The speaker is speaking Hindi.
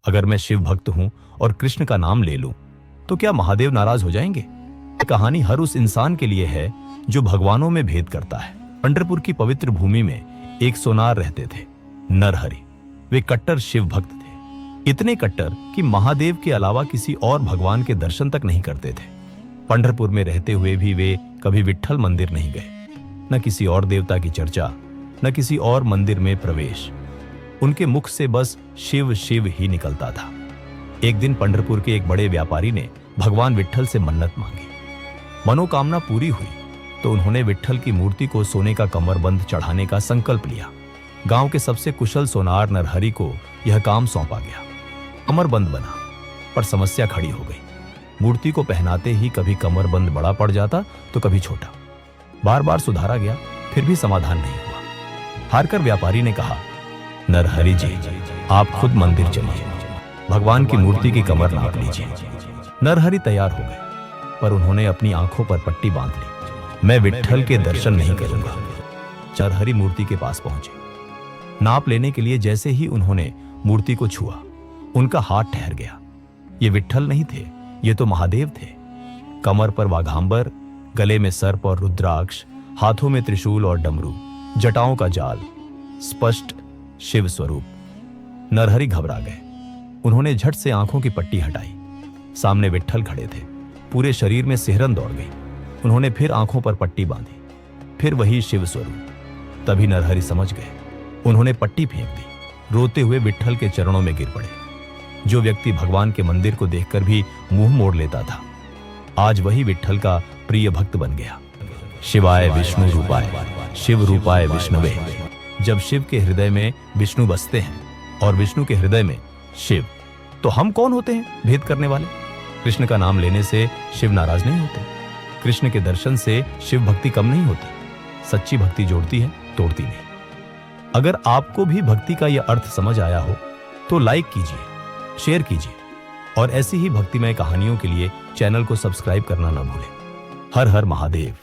अगर मैं शिव भक्त हूं और कृष्ण का नाम ले लूं तो क्या महादेव नाराज हो जाएंगे? कहानी हर उस इंसान के लिए है जो भगवानों में भेद करता है। पंढरपुर की पवित्र भूमि में एक सोनार रहते थे, नरहरि। वे कट्टर शिव भक्त थे, इतने कट्टर कि महादेव के अलावा किसी और भगवान के दर्शन तक नहीं करते थे। पंढरपुर में रहते हुए भी वे कभी विट्ठल मंदिर नहीं गए, न किसी और देवता की चर्चा, न किसी और मंदिर में प्रवेश। उनके मुख से बस शिव शिव ही निकलता था। एक दिन पंढरपुर के एक बड़े व्यापारी ने भगवान विट्ठल से मन्नत मांगी। मनोकामना पूरी हुई तो उन्होंने विट्ठल की मूर्ति को सोने का कमरबंद चढ़ाने का संकल्प लिया। गांव के सबसे कुशल सोनार नरहरि को यह काम सौंपा गया। कमरबंद बना, पर समस्या खड़ी हो गई। मूर्ति को पहनाते ही कभी कमरबंद बड़ा पड़ जाता तो कभी छोटा। बार बार सुधारा गया, फिर भी समाधान नहीं हुआ। हारकर व्यापारी ने कहा, नरहरि जी, आप खुद मंदिर चलिए, भगवान की मूर्ति की कमर नाप लीजिए। नरहरि तैयार हो गए, पर उन्होंने अपनी आंखों पर पट्टी बांध ली। मैं विट्ठल के दर्शन नहीं करूंगा। नरहरि मूर्ति के पास पहुंचे। नाप लेने के लिए जैसे ही उन्होंने मूर्ति को छुआ, उनका हाथ ठहर गया। ये विट्ठल नहीं थे, ये तो महादेव थे। कमर पर वाघांबर, गले में सर्प और रुद्राक्ष, हाथों में त्रिशूल और डमरू, जटाओं का जाल, स्पष्ट शिव स्वरूप। नरहरि घबरा गए। उन्होंने झट से आंखों की पट्टी हटाई। सामने विट्ठल खड़े थे। पूरे शरीर में सिहरन दौड़ गई। उन्होंने फिर आंखों पर पट्टी बांधी, फिर वही शिव स्वरूप। तभी नरहरि समझ गए। उन्होंने पट्टी फेंक दी। रोते हुए विट्ठल के चरणों में गिर पड़े। जो व्यक्ति भगवान के मंदिर को देखकर भी मुंह मोड़ लेता था, आज वही विट्ठल का प्रिय भक्त बन गया। शिवाय विष्णु रूपाय, शिव रूपाय विष्णुवे। जब शिव के हृदय में विष्णु बसते हैं और विष्णु के हृदय में शिव, तो हम कौन होते हैं भेद करने वाले? कृष्ण का नाम लेने से शिव नाराज नहीं होते। कृष्ण के दर्शन से शिव भक्ति कम नहीं होती। सच्ची भक्ति जोड़ती है, तोड़ती नहीं। अगर आपको भी भक्ति का यह अर्थ समझ आया हो तो लाइक कीजिए, शेयर कीजिए और ऐसी ही भक्तिमय कहानियों के लिए चैनल को सब्सक्राइब करना न भूलें। हर हर महादेव।